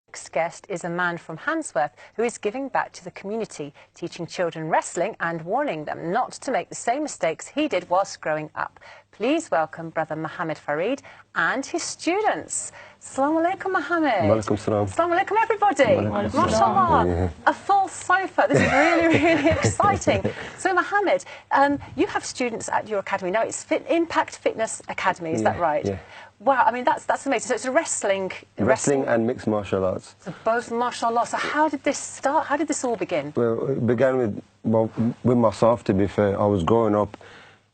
Next guest is a man from Handsworth who is giving back to the community, teaching children wrestling and warning them not to make the same mistakes he did whilst growing up. Please welcome Brother Mohammed Fareed and his students. Assalamu alaikum, Mohammed. Walaikum salam. Assalamu alaikum, everybody. MashaAllah. A full sofa. This is really, really exciting. So, Mohammed, you have students at your academy. Now, it's Impact Fitness Academy, is that right? Yeah. Wow, I mean, that's amazing. So it's a wrestling and mixed martial arts. So both mashallah. So how did this start? How did this all begin? Well, it began with myself, to be fair. I was growing up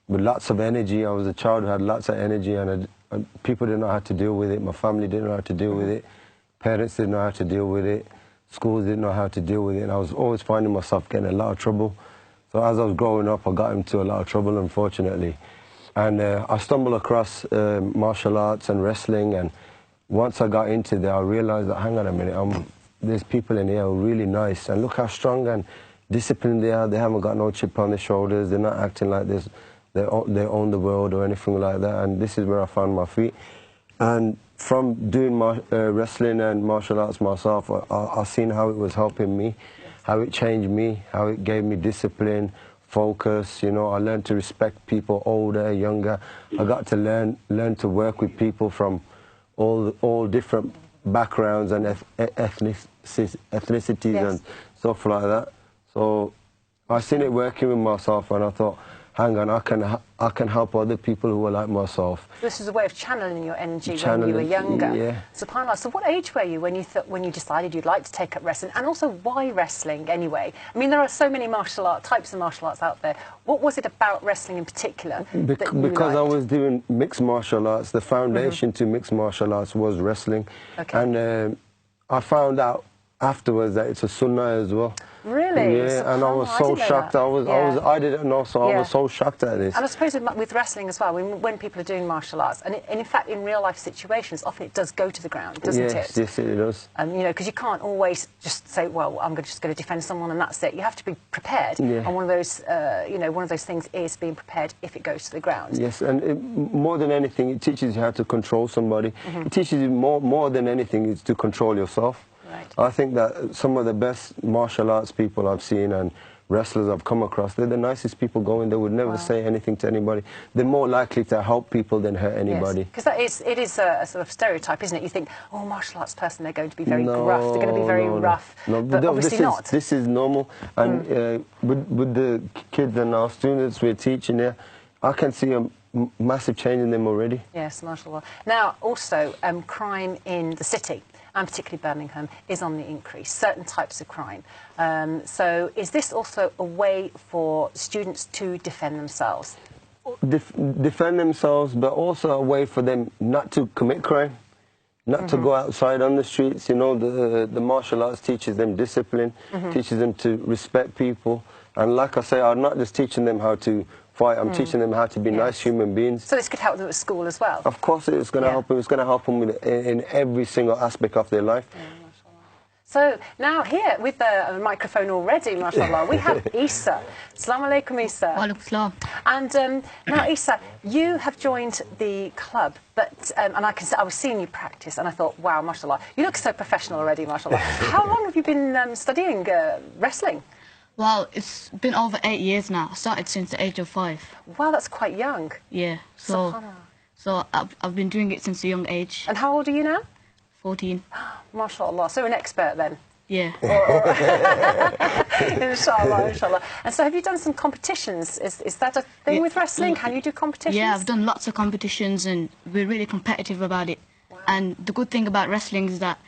with lots of energy. I was a child who had lots of energy, and people didn't know how to deal with it. My family didn't know how to deal with it. Parents didn't know how to deal with it. Schools didn't know how to deal with it. And I was always finding myself getting a lot of trouble. So as I was growing up, I got into a lot of trouble, unfortunately. And I stumbled across martial arts and wrestling, and once I got into there, I realized that, hang on a minute, there's people in here who are really nice, and look how strong and disciplined they are. They haven't got no chip on their shoulders. They're not acting like this. They own the world or anything like that, and this is where I found my feet. And from doing wrestling and martial arts myself, I've seen how it was helping me, how it changed me, how it gave me discipline, focus. You know, I learned to respect people, older, younger. I got to learn to work with people from all different backgrounds and ethnicities and stuff like that. So I seen it working with myself, and I thought, hang on, I can help other people who are like myself. This was a way of channeling your energy when you were younger. Yeah. SubhanAllah. So what age were you when you decided you'd like to take up wrestling? And also, why wrestling anyway? I mean, there are so many types of martial arts out there. What was it about wrestling in particular that you Because I liked? was doing mixed martial arts, the foundation to mixed martial arts was wrestling. Okay. And I found out afterwards that it's a sunnah as well. Really? Yeah, and I was so shocked. I didn't know, so I was so shocked at this. And I suppose with wrestling as well, when people are doing martial arts, and in fact in real life situations, often it does go to the ground, doesn't it? Yes, it does. You know, because you can't always just say, well, I'm just going to defend someone and that's it. You have to be prepared. Yeah. And one of those, you know, one of those things is being prepared if it goes to the ground. Yes, and more than anything, it teaches you how to control somebody. It teaches you more than anything is to control yourself. Right. I think that some of the best martial arts people I've seen and wrestlers I've come across, they're the nicest people going. They would never say anything to anybody. They're more likely to help people than hurt anybody. Because it is a sort of stereotype, isn't it? You think, oh, martial arts person, they're going to be very gruff, they're going to be very rough. No, but obviously not. This is normal. And with the kids and our students we're teaching here, I can see a massive change in them already. Yes, mashallah. Now, also, crime in the city, and particularly Birmingham, is on the increase, certain types of crime. So is this also a way for students to defend themselves? Defend themselves, but also a way for them not to commit crime, not to go outside on the streets. You know, the martial arts teaches them discipline, teaches them to respect people. And like I say, I'm not just teaching them how to fight, I'm teaching them how to be nice human beings. So this could help them at school as well? Of course it's going to help them. It's going to help them in every single aspect of their life. So now here, with the microphone already, mashallah, we have Isa. Assalamu alaikum, Isa. Walaikum salam. And now, Isa, you have joined the club, but and I was seeing you practice, and I thought, wow, mashallah, you look so professional already, mashallah. How long have you been studying wrestling? Well, it's been over 8 years now. I started since the age of 5. Wow, that's quite young. Yeah. So I've been doing it since a young age. And how old are you now? 14. MashaAllah, so an expert then? Yeah. Inshallah, inshallah. And so have you done some competitions? Is that a thing with wrestling? Can you do competitions? Yeah, I've done lots of competitions and we're really competitive about it. Wow. And the good thing about wrestling is that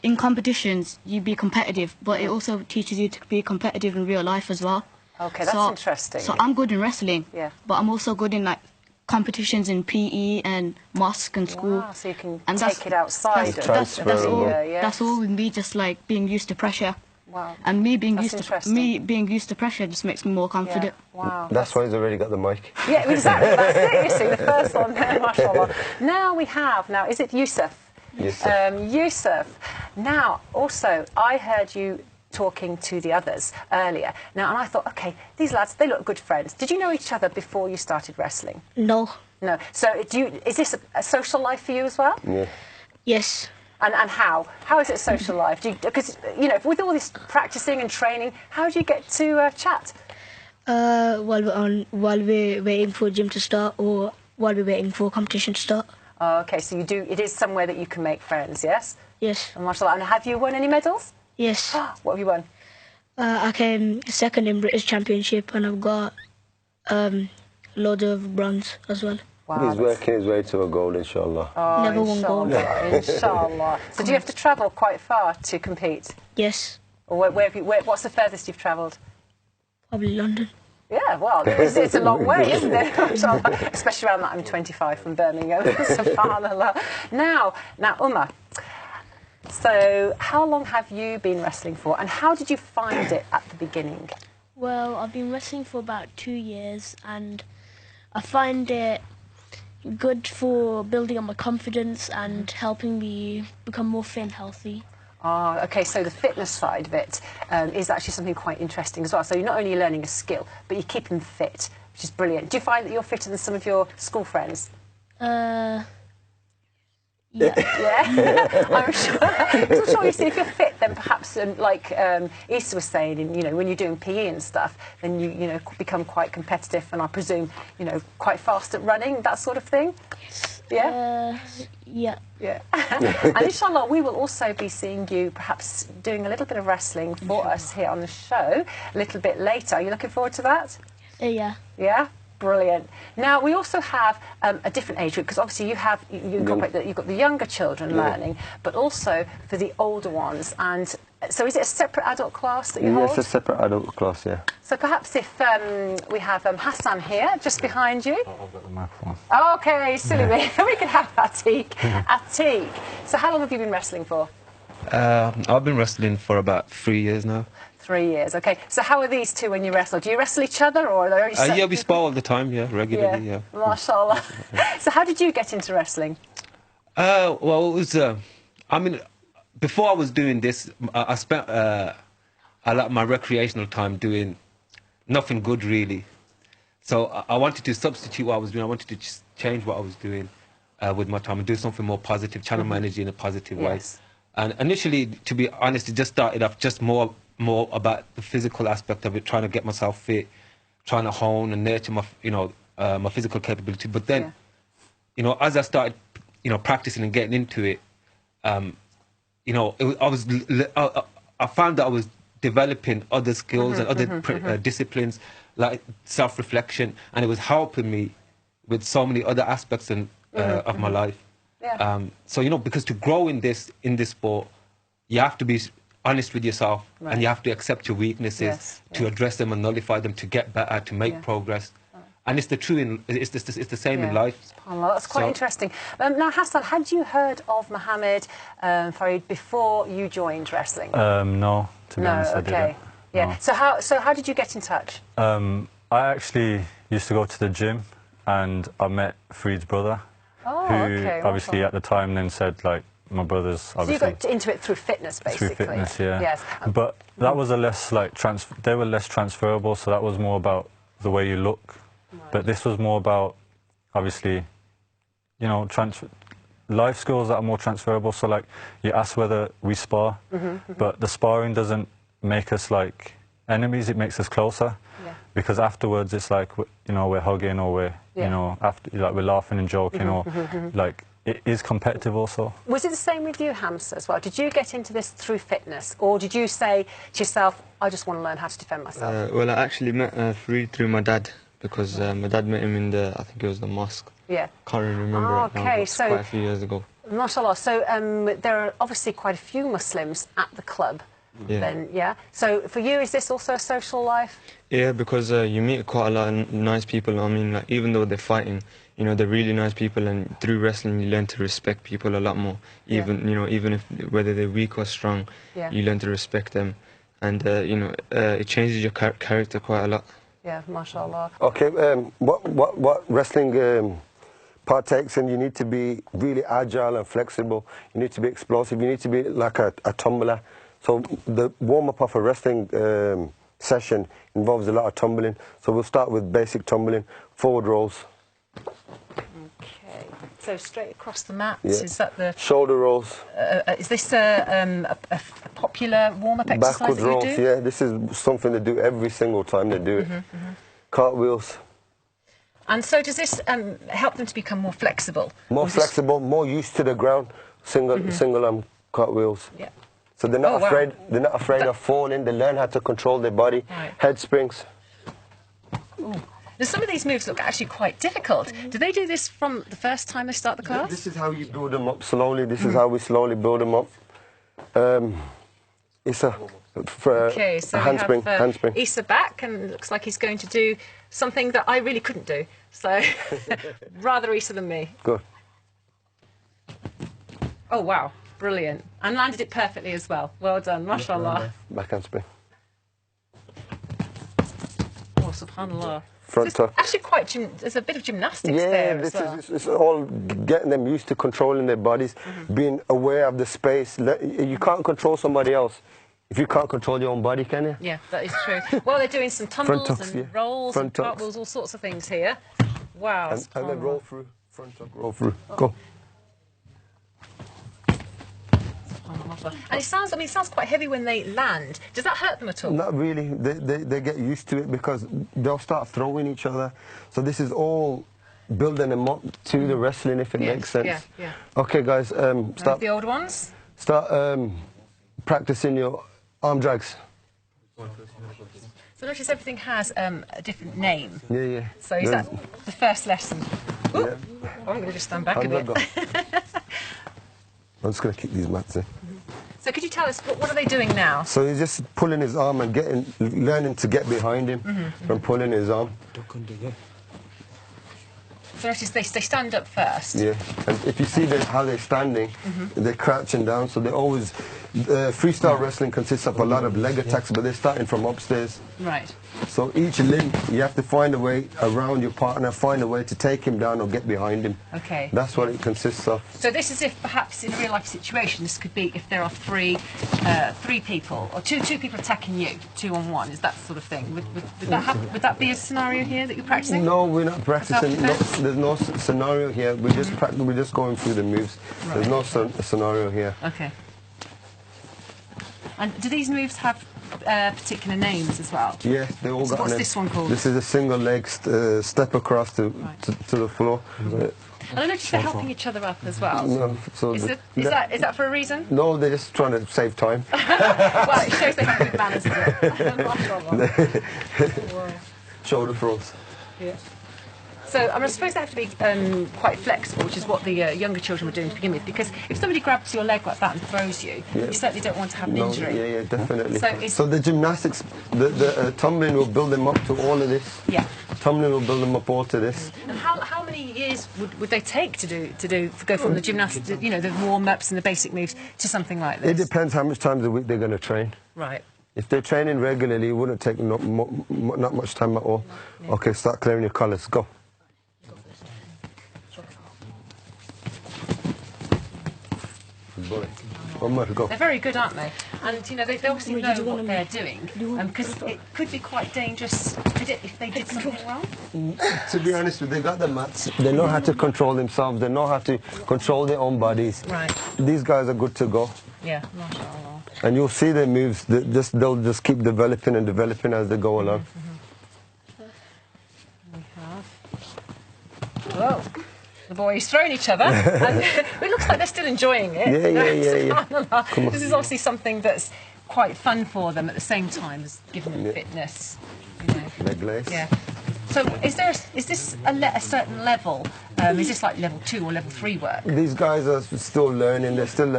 in competitions, you be competitive, but it also teaches you to be competitive in real life as well. Okay, that's interesting. So I'm good in wrestling, but I'm also good in like competitions in PE and mosque and school. Wow, so you can take it outside. That's all with me, just like being used to pressure. Wow. And me being used to pressure just makes me more confident. Yeah. Wow. That's why he's already got the mic. Yeah, exactly. That's it. You see, the first one there, mashallah. Now we have. Now, is it Yusuf? Yusuf. Now, also, I heard you talking to the others earlier. Now, and I thought, okay, these lads, they look good friends. Did you know each other before you started wrestling? No. No. So, is this a social life for you as well? Yeah. Yes. And how? How is it social life? Because, you know, with all this practicing and training, how do you get to chat? While we're waiting for gym to start, or while we're waiting for competition to start. Oh, okay, so it is somewhere that you can make friends, yes? Yes. And mashallah. And have you won any medals? Yes. What have you won? I came second in British Championship, and I've got loads of bronze as well. Wow, He's working his way to a gold, inshallah. Oh, Never won gold. Inshallah. So do you have to travel quite far to compete? Yes. Or what's the furthest you've travelled? Probably London. Yeah, well, it's a long way, isn't it? Especially around that I'm 25 from Birmingham. Subhanallah. Now, Umar, so how long have you been wrestling for, and how did you find it at the beginning? Well, I've been wrestling for about 2 years, and I find it good for building up my confidence and helping me become more fit and healthy. Oh, okay, so the fitness side of it is actually something quite interesting as well. So you're not only learning a skill, but you're keeping fit, which is brilliant. Do you find that you're fitter than some of your school friends? Yeah. Yeah, I'm sure. Because I'm sure you see, if you're fit, then perhaps, like Issa was saying, you know, when you're doing PE and stuff, then you know, become quite competitive, and I presume, you know, quite fast at running, that sort of thing. Yeah. Yeah. Yeah. And inshallah, we will also be seeing you perhaps doing a little bit of wrestling for us here on the show a little bit later. Are you looking forward to that? Yeah. Yeah. Brilliant. Now, we also have a different age group, because obviously you've got the younger children learning, but also for the older ones. And so is it a separate adult class that you hold? Yes, a separate adult class, yeah. So perhaps if we have Hassan here, just behind you. I've got the microphone. Okay, silly me. We can have Atiq. Atiq. So how long have you been wrestling for? I've been wrestling for about 3 years now. 3 years, okay. So how are these two when you wrestle? Do you wrestle each other, or are there only certain Yeah, we people? spar all the time, yeah, regularly, yeah. Mashallah. So how did you get into wrestling? Well, it was, I mean, before I was doing this, I spent a lot of my recreational time doing nothing good, really. So I wanted to substitute what I was doing. I wanted to just change what I was doing with my time and do something more positive, channel my energy in a positive way. And initially, to be honest, it just started off just more about the physical aspect of it, trying to get myself fit, trying to hone and nurture my, my physical capability. But then, as I started, practicing and getting into it, I found that I was developing other skills and other disciplines, like self-reflection, and it was helping me with so many other aspects of my life. So, because to grow in this sport, you have to be honest with yourself, and you have to accept your weaknesses, to address them and nullify them, to get better, to make progress. And it's the same in life. That's quite interesting. Now, Hassan, had you heard of Mohammed Farid before you joined wrestling? No, to be honest, I didn't. Yeah. No. So how did you get in touch? I actually used to go to the gym, and I met Farid's brother, who obviously at the time then said, like, my brother's obviously... So you got into it through fitness, basically? Through fitness, yeah. Yes. But that was a less, like, they were less transferable, so that was more about the way you look. But this was more about, obviously, life skills that are more transferable. So, like, you ask whether we spar, but the sparring doesn't make us, like, enemies, it makes us closer. Because afterwards, it's like, we're hugging, or we're, we're laughing and joking, or, like, it is competitive also. Was it the same with you, Hamza, as well? Did you get into this through fitness, or did you say to yourself, I just want to learn how to defend myself? Well, I actually met Farid through my dad, because my dad met him in I think it was the mosque. Yeah. Can't really remember right now, but it's quite a few years ago. MashaAllah. So there are obviously quite a few Muslims at the club. Then, So for you, is this also a social life? Yeah, because you meet quite a lot of nice people. I mean, like, even though they're fighting, they're really nice people, and through wrestling you learn to respect people a lot more. Even even if whether they're weak or strong, you learn to respect them, and it changes your character quite a lot. Yeah, mashallah. Okay, what wrestling partakes in, you need to be really agile and flexible. You need to be explosive. You need to be like a tumbler. So the warm-up of a wrestling session involves a lot of tumbling. So we'll start with basic tumbling, forward rolls. Okay. So straight across the mats, Yeah. is that the... Shoulder rolls. is this a popular warm-up exercise Backwards that you rolls, do? yeah. This is something they do every single time they do it. Cartwheels. And so does this help them to become more flexible? More flexible, more used to the ground. Single arm cartwheels. Yeah. So they're not afraid. Wow. They're not afraid of falling. They learn how to control their body. Right. Head springs. Ooh. Now, some of these moves look actually quite difficult. Do they do this from the first time they start the class? This is how you build them up slowly. This is how we slowly build them up. It's Okay, so handspring. we have Handspring. Issa back, and it looks like he's going to do something that I really couldn't do. So, rather Issa than me. Good. Oh, wow. Brilliant. And landed it perfectly as well. Well done. Mashallah. Back handspring. Oh, subhanallah. Front It's tuck. actually quite... There's a bit of gymnastics Yeah, there this as well. it's all getting them used to controlling their bodies, being aware of the space. You can't control somebody else if you can't control your own body, can you? Yeah, that is true. Well, they're doing some tumbles tucks, and yeah. rolls Front and tucks. cartwheels, all sorts of things here. Wow. And then subhanallah. roll through. Front tuck, roll through. Go. And it sounds quite heavy when they land. Does that hurt them at all? Not really. They get used to it because they'll start throwing each other. So this is all building them up to the wrestling, if it makes sense. Yeah, yeah. Okay, guys, start The old ones? practicing your arm drags. So notice everything has a different name. Yeah, yeah. So is that the first lesson? Ooh, Yeah. I'm going to just stand back a Hands bit. up, go. I'm just going to kick these mats in. So could you tell us, what are they doing now? So he's just pulling his arm and learning to get behind him from pulling his arm. So notice they stand up first. Yeah, and if you see how they're standing, they're crouching down, so they always... freestyle wrestling consists of a lot of leg attacks, but they're starting from upstairs. Right. So each limb, you have to find a way around your partner, find a way to take him down or get behind him. Okay. That's what it consists of. So this is if perhaps in a real life situation, this could be if there are three people, or two people attacking you, 2-on-1, is that sort of thing. Would that be a scenario here that you're practicing? No, we're not practicing. No, Self-defense? there's no scenario here. We're just we're just going through the moves. Right. There's no scenario here. Okay. And do these moves have particular names as well? Yeah, they all So got what's names. this one called? This is a single leg step across to the floor. And I noticed they're helping each other up as well. No, so Is that for a reason? No, they're just trying to save time. Well, it shows they have good manners, doesn't it? Shoulder throws. Yeah. So I suppose they have to be quite flexible, which is what the younger children were doing to begin with, because if somebody grabs your leg like that and throws you, you certainly don't want to have an injury. Yeah, yeah, definitely. So So the gymnastics, the tumbling will build them up to all of this. Yeah. Tumbling will build them up all to this. And how many years would they take to go from the gymnastics, the warm-ups and the basic moves to something like this? It depends how much times a week they're going to train. Right. If they're training regularly, it wouldn't take not much time at all. Yeah. Okay, start clearing your colours. Go. One more, go. They're very good, aren't they? And they obviously know what they're doing, because it could be quite dangerous if they did something wrong. To be honest with you, they got the mats. They know how to control themselves. They know how to control their own bodies. Right. These guys are good to go. Yeah, mashallah. And you'll see their moves. They'll just keep developing and developing as they go along. We have. Whoa. The boys throwing each other, and it looks like they're still enjoying it. Yeah. This is obviously something that's quite fun for them at the same time as giving them fitness. Leg lace. Yeah. So is this a certain level? Is this like level 2 or level 3 work? These guys are still learning. They're still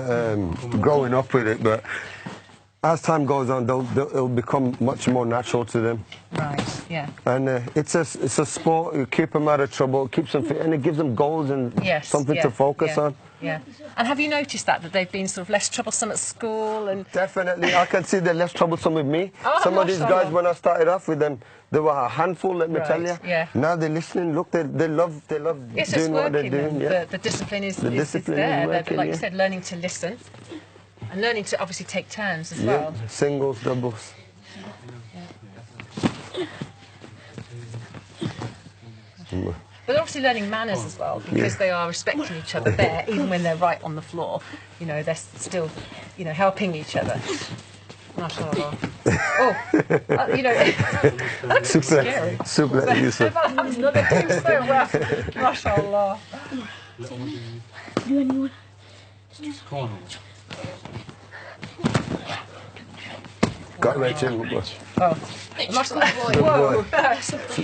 growing up with it, but as time goes on, it'll become much more natural to them. Right. Yeah. And it's a sport. You keep them out of trouble, keeps them fit, and it gives them goals and something to focus on. Yeah. And have you noticed that they've been sort of less troublesome at school and? Definitely, I can see they're less troublesome with me. Oh, Some of these guys, when I started off with them, they were a handful. Let me tell you. Yeah. Now they're listening. Look, they love yes, doing what they're doing. Yeah. The discipline is discipline there. is working, Like you said, learning to listen and learning to obviously take turns as Yeah, well. singles, doubles. But they're obviously learning manners as well, because they are respecting each other there, even when they're right on the floor. You know, they're still, you know, helping each other. MashaAllah. Oh, you know, that's scary. Super, Yusuf. Alhamdulillah, they're doing so well. MashaAllah. Do anyone? Got right in. Oh, whoa!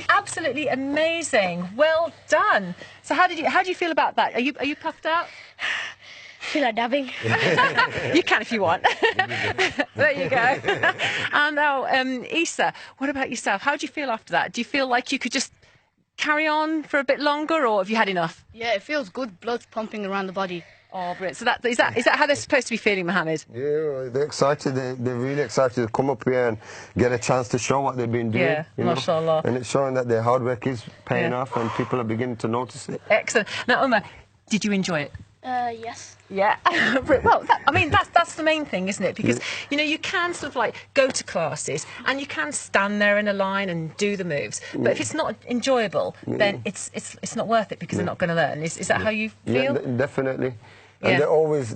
Absolutely amazing. Well done. So how do you feel about that? Are you puffed out? Feel like dabbing. You can if you want. There you go. And now, Issa, what about yourself? How do you feel after that? Do you feel like you could just carry on for a bit longer, or have you had enough? Yeah, it feels good. Blood's pumping around the body. Oh, brilliant. So is that how they're supposed to be feeling, Mohammed? Yeah, they're excited. They're really excited to come up here and get a chance to show what they've been doing. Yeah, mashallah. And it's showing that their hard work is paying off, and people are beginning to notice it. Excellent. Now, Umar, did you enjoy it? Yes. Yeah. Well, I mean, that's the main thing, isn't it? Because, you know, you can sort of like go to classes and you can stand there in a line and do the moves. But if it's not enjoyable, then it's not worth it, because they're not going to learn. Is that how you feel? Yeah, definitely. And they're always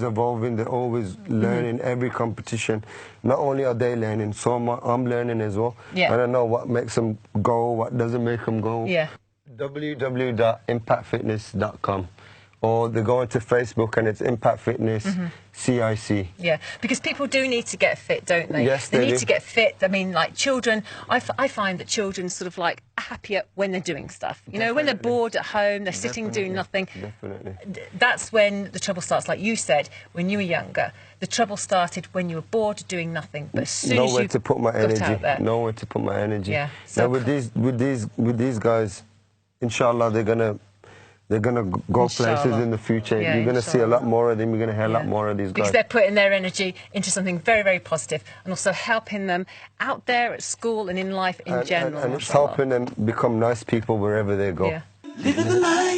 evolving, they're always learning every competition. Not only are they learning, so I'm learning as well. Yeah. And I know what makes them go, what doesn't make them go. Yeah. www.impactfitness.com. Or they go onto Facebook and it's Impact Fitness CIC. Yeah, because people do need to get fit, don't they? Yes, they they need do. to get fit. I mean, like children, I find that children sort of like are happier when they're doing stuff. You know, when they're bored at home, they're sitting doing nothing. Definitely. That's when the trouble starts. Like you said, when you were younger, the trouble started when you were bored doing nothing. But as soon as you to put my got energy. out there, Nowhere to put my energy. Yeah. So So with these guys, inshallah, they're gonna go places Inshallah. in the future. Yeah, You're gonna see a lot inshallah. more of them. You're gonna hear a lot more of these because guys. they're putting their energy into something very, very positive, and also helping them out there at school and in life in general. And it's mashallah. helping them become nice people wherever they go. Yeah. Living the life.